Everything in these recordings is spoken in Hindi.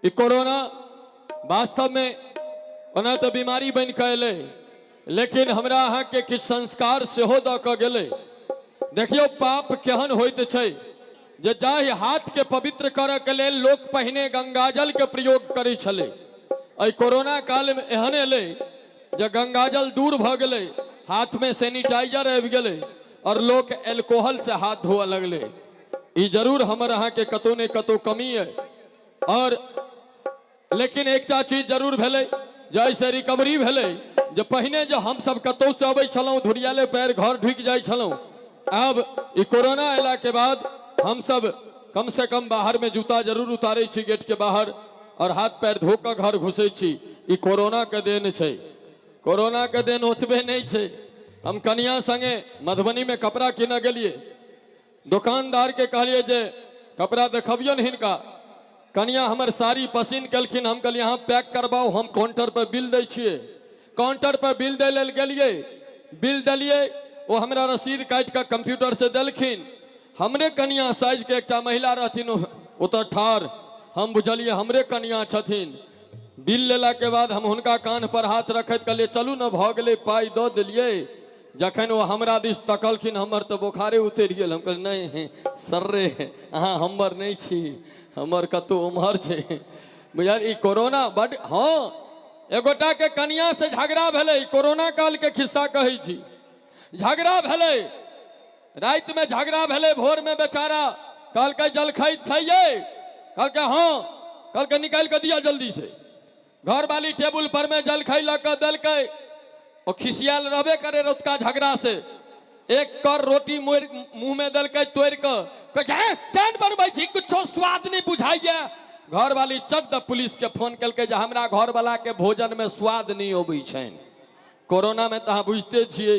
कि कोरोना वास्तव में ओना तो बीमारी बन के अले, लेकिन हमरा अहाँ के किछु संस्कार सेहो द के गेले। देखियो पाप केहन होइत छै जे जाहि हाथ के पवित्र करऽ के लेल लोक पहिने गंगाजल के प्रयोग करै छले, एहि कोरोना काल में एहन एले जे गंगाजल दूर भ गेले, हाथ में सैनिटाइजर आबि गेले और लोग एल्कोहल से हाथ धोअ लगले। ई जरूर हमर अहाँ के कतौ ने कतौ कमी है। और लेकिन एकटा चीज जरूर भेले, जैसे रिकवरी भेले, जे पहिने जो हम सब कतौ से अबै छलौं धुरियाले पैर घर ढुक जाय छलौं, अब ई कोरोना अयला के बाद हम सब कम से कम बाहर में जूता जरूर उतारे छी गेट के बाहर और हाथ पैर धो के घर घुसे छी। ई कोरोना के देन छै। कोरोना के देन ओतबे नहीं छै। हम कनिया संगे मधुबनी में कपड़ा किन गेलिए, दुकानदार के कहलिए जे कपड़ा देखबियन हिनका। कनिया हमर साड़ी पसंद कलखिन, हम कहलिए हाँ पैक करवाओ, हम काउंटर पर बिल दै छिए। काउंटर पर बिल दै लेल गेलिए, बिल दिलिए, वो हमरा रसीद काट के कंप्यूटर से देलखिन। हमरे कनिया साइज के एकटा महिला रहथिन ओतऽ ठार, हम बुझलिए हमरे कनिया छथिन। बिल लेला के बाद हम हुनका कान पर हाथ रखैत कहलिए चलू न भ गेलै, पाई दऽ देलिए। जखन वो हमरा दिस तकलखिन, हमर तो बोखारे उतरि गेल। हम कहलिए नहीं सर्रे अहाँ हमर नहीं छी, हमर कतौ उम्हर छै। बुझल ई कोरोना बड। हाँ एगोटा के कनिया से झगड़ा भेलै, कोरोना काल के खिस्सा कहै छी। झगड़ा भेलै, रात में झगड़ा भेलै, भोर में बेचारा कहलकै जलखै छै ये, कहलकै हाँ, कहलकै निकाल के दिया जल्दी से। घर वाली टेबुल पर में जलखै लऽ के देलकै। ओ खिसियाल रहबे करे रौतका झगड़ा से, एक कर रोटी मुंह में देलकै तोड़ के, केहन बनबै छी, कुछो स्वाद नहीं बुझाइए। घर वाली चट द पुलिस के फोन कलकै जे हमरा घर वाला के भोजन में स्वाद नहीं अबै छनि। कोरोना में तो अहाँ बुझते छियै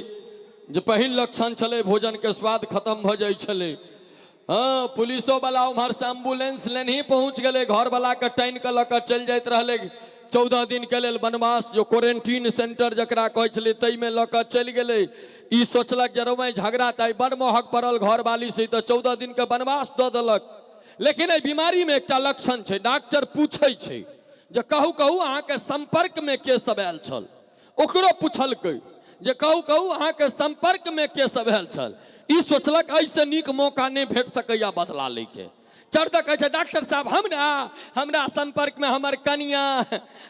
जे पहिल लक्षण छलै भोजन के स्वाद खत्म भ जाइ छलै। हाँ पुलिसो वाला उम्हर से एम्बुलेंस लेने ही पहुंच गए, घर वाला के टाइन के लऽ चल जाइत रहले 14 दिन के लेल वनवास, जो क्वारंटीन सेंटर जकरा कहै छलै तई में लऽ चल गेले। ई सोचलक जरमै झगड़ा ताई बड़ महग पड़ल घर वाली से, तो 14 दिन के वनवास दऽ देलक। लेकिन एहि बीमारी में एकटा लक्षण छै, डॉक्टर पूछै छै जे कहू कहू अहाँ के संपर्क में के सब आयल छल। ओकरो पूछलकै जे कहू कहू अहाँ के संपर्क में के सब आयल छल। ई सोचलक ऐसे नीक मौका नहीं भेट सकैया बदला लै के। चढ़ कहे छै डॉक्टर साहब हमरा संपर्क में हमर कनिया,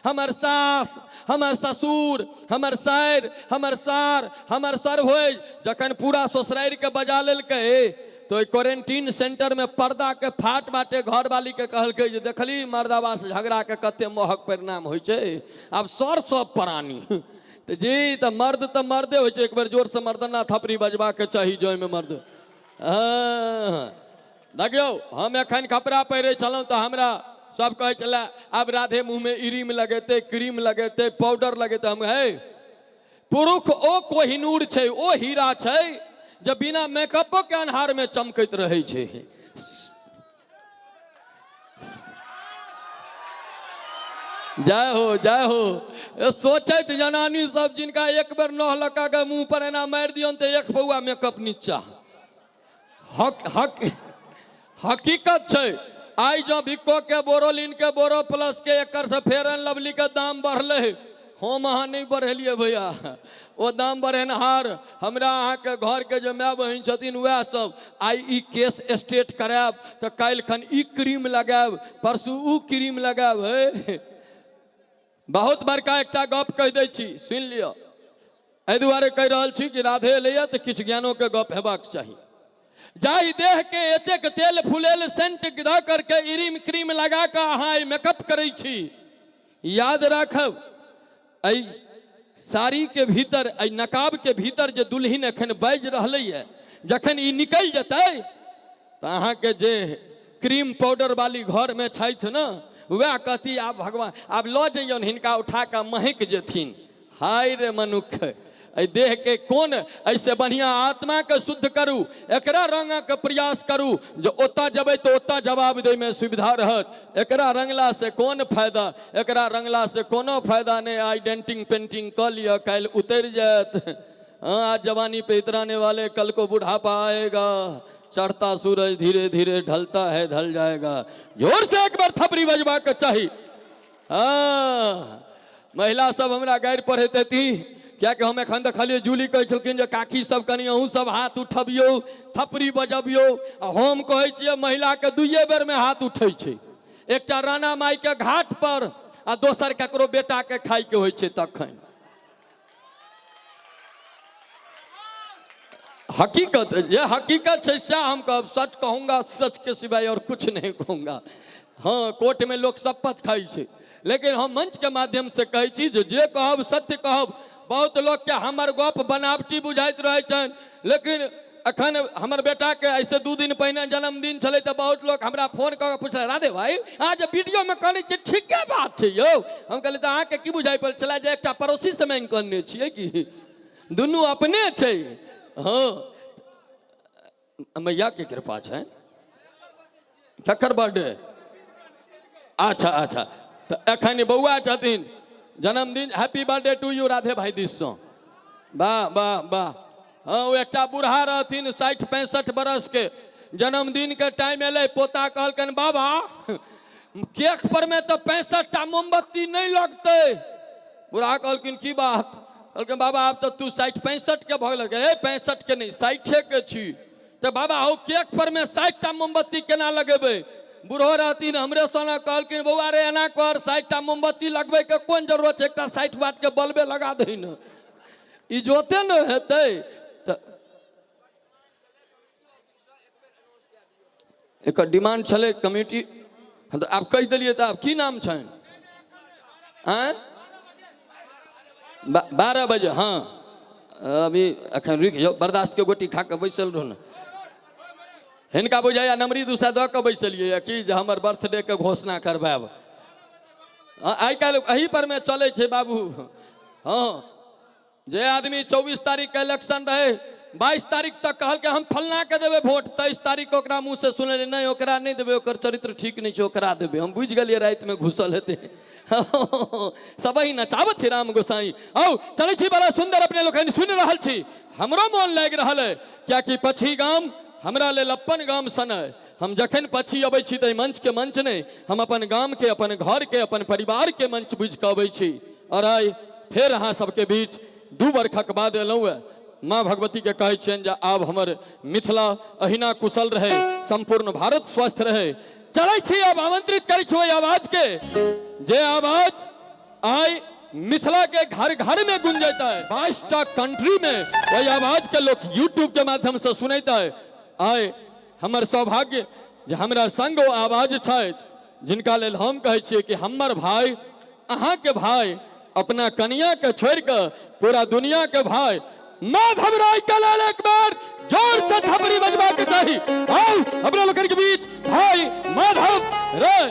हमर सास, हमर ससुर, हमर सैर, हमर सार, हमर सरभोज। जखन पूरा ससुरारि के बजा लेलकै तो क्वारंटीन सेंटर में पर्दा के फाट बाटे घर वाली के कहलकै जे देखली मर्दावा से झगड़ा के कते महग परिणाम होइ छै, आब सर सब प्राणी। तो जी तो मर्द तो मर्दे हो, एक बार जोर से मर्दना थपड़ी बजबा के चाही जोय में मर्द। देखियो हम एखन कपड़ा पहिरे छलौं तो हमरा सब कहे चला अब राधे मुंह में इरीम लगेते, क्रीम लगेते, पाउडर लगेते। हम है पुरुष ओ कोहिनूर छै, ओ हीरा छै जे बिना मेकअपो के अन्हार में चमकैत रहे छै। जय हो जय हो। सोचत जनानी सब जिनका एक बार नह लगा के मुंह पर एना मार दियन तो एक पौआ मेकअप नीचा। हकीकत छै। आई जो भिक्को के बोरोलिन के बोरो प्लस के एकर से फेयर एंड लवली के दाम बढ़ले, हम अहाँ नहीं बढ़ेलिए भैया, वो दाम बढ़ेनहार हमरा अहाँ के घर के जो माय बहिन छथिन वह सब। आई ई केस स्टेट करायब तो काल्हि खन ई क्रीम लगायब, परसू ऊ क्रीम लगायब। हे बहुत बड़का एकटा गप कह दै छी, सुन लियो। एहि दुआरे कहि रहल छी कि राधे एलैया तो किछु ज्ञानो के गप हेबाक चाही। जाहि देह के एतेक तेल फुलेल सेंट द करके इरीम क्रीम लगा के अहाँ मेकअप करै छी, याद राखब एहि साड़ी के भीतर, एहि नकाब के भीतर जे दुल्हिन एखन बाजि रहलै है, जखन ई निकलि जेतै तो अहाँ के जे क्रीम पाउडर वाली घर में छथि न, वह कहती आब भगवान आब लऽ जइयौन हिनका उठा के महक जेथिन। हाय रे मनुख, देह के कोन ऐसे बढ़िया आत्मा के शुद्ध करू, एकरा रंग के प्रयास करू जो ओता जबै तो ओता जवाब दे में सुविधा रहत। एकरा रंगला से कौन फायदा, एकरा रंगला से कोनो फायदा नहीं। आई डेंटिंग पेंटिंग कर लिया, कल उतर जात। हाँ आज जवानी पे इतराने वाले कल को बुढ़ापा आएगा। चढ़ता सूरज धीरे धीरे ढलता है ढल जाएगा। जोर से एक बार थपड़ी बजवा के चाहिए। हाँ महिला सब हमरा गारि पढ़ेते थी क्या कि हम एखन देखलिए जूली कहै छलखिन जे काकी सब कनी अहूँ सब हाथ उठबियौ थपड़ी बजबियौ आ हम कहै छियै महिला के दुइये बेर में हाथ उठै छै एकटा राणा माई के घाट पर आ दोसर ककरो बेटा के खाय के होइ छै तखन हकीकत ये हकीकत है क्या हम कब सच कहूँगा सच के सिवाय और कुछ नहीं कहूँगा। हाँ कोर्ट में लोग शपथ खाई छे लेकिन हम मंच के माध्यम से कहै छी जे कहब सत्य कहब। बहुत लोग के हमर गप बनावटी बुझाइत रहे छन लेकिन अखन हमर बेटा के ऐसे 2 दिन पहले जन्मदिन छले तो बहुत लोग हमरा फोन कर पूछले राधे भाई आज वीडियो में कहने छी ठीक बात है यौ हम कहले तो अहाँ के की बुझाई पड़े छला जे एकटा पड़ोसी से मांग करने छिए कि दुनू अपने छे। हाँ मैया के कृपा है ककर बर्थडे अच्छा अच्छा तो एखन बउआ छथिन जन्मदिन happy birthday to you Radhe भाई दिस वाह वाह वाह। हाँ वो एक बूढ़ा रहथिन 60-65 बरस के जन्मदिन के टाइम एले पोता कहलकन बाबा केक पर में तो 65टा मोमबत्ती नहीं लगते। बूढ़ा कहलकिन की बात कहलकिन बाबा अब तो तू 60-65 के भऽ गेल 65 के नहीं 60 के छी तो बाबा हो केक पर में 60टा मोमबत्ती केना लगेबे। बूढ़ो रहथिन हमरे सोना कहलकिन बउआ रे एना कर 60टा मोमबत्ती लगबे के कोन जरूरत है एकटा 60 वाट के बल्बे लगा दही न इजोते न हेतै। एक डिमांड छले कमिटी तो आप कह दिलिए तो आप की नाम छन 12 बजे। हाँ अभी अखन रुक जाओ बर्दाश्त के गोटी खा के बैसल रहो न हिनका बुझाइया नमरी दूसरा दऽ के बैसलिए कि जे हमर बर्थडे के घोषणा करबाब आई काल्हि एही पर में चले छे बाबू। हाँ जे आदमी 24 तारीख के इलेक्शन रहे 22 तारीख तक कहल के हम फलना के देवे वोट 23 तारीख ओकरा मुंह से सुनले नहीं ओकरा नहीं देवे ओकर चरित्र ठीक नहीं छे ओकरा देवे। हम बुझ गेलिए रात में घुसल हेते सबही नचावत थी राम गोसाई औ चले छी बड़ा सुंदर अपने लोग सुन रहल छी हमरो मन लाग रहल है क्या कि पछी गाम हमरा लेल अपन गाम सन है। हम जखन पछी अबै छी त मंच के मंच नहीं हम अपन गाम के अपन घर के अपन परिवार के मंच बुझ के अबै छी। और आई फिर अहाँ सबके बीच 2 वर्षक बाद एलहुँ माँ भगवती के कहै छियनि जे आब हमर मिथिला अहिना कुशल रहे संपूर्ण भारत स्वस्थ रहे। चलै छी अब आमंत्रित करै छी ओहि आवाज के जे आवाज आई मिथिला के घर घर में गुंजता है 22टा कंट्री में वही आवाज के लोग यूट्यूब के माध्यम से सुनता है। आए हमर सौभाग्य जे हमरा संग ओ आवाज छथि जिनका लेल हम कहै छियै कि हमर भाई अहाँ के भाई अपना कनिया के छोड़ के पूरा दुनिया के भाई माधव राय के लेल एक बार जोर से थपड़ी बजबा के चाहिए। आओ अपना लोगन के बीच भाई माधव राय।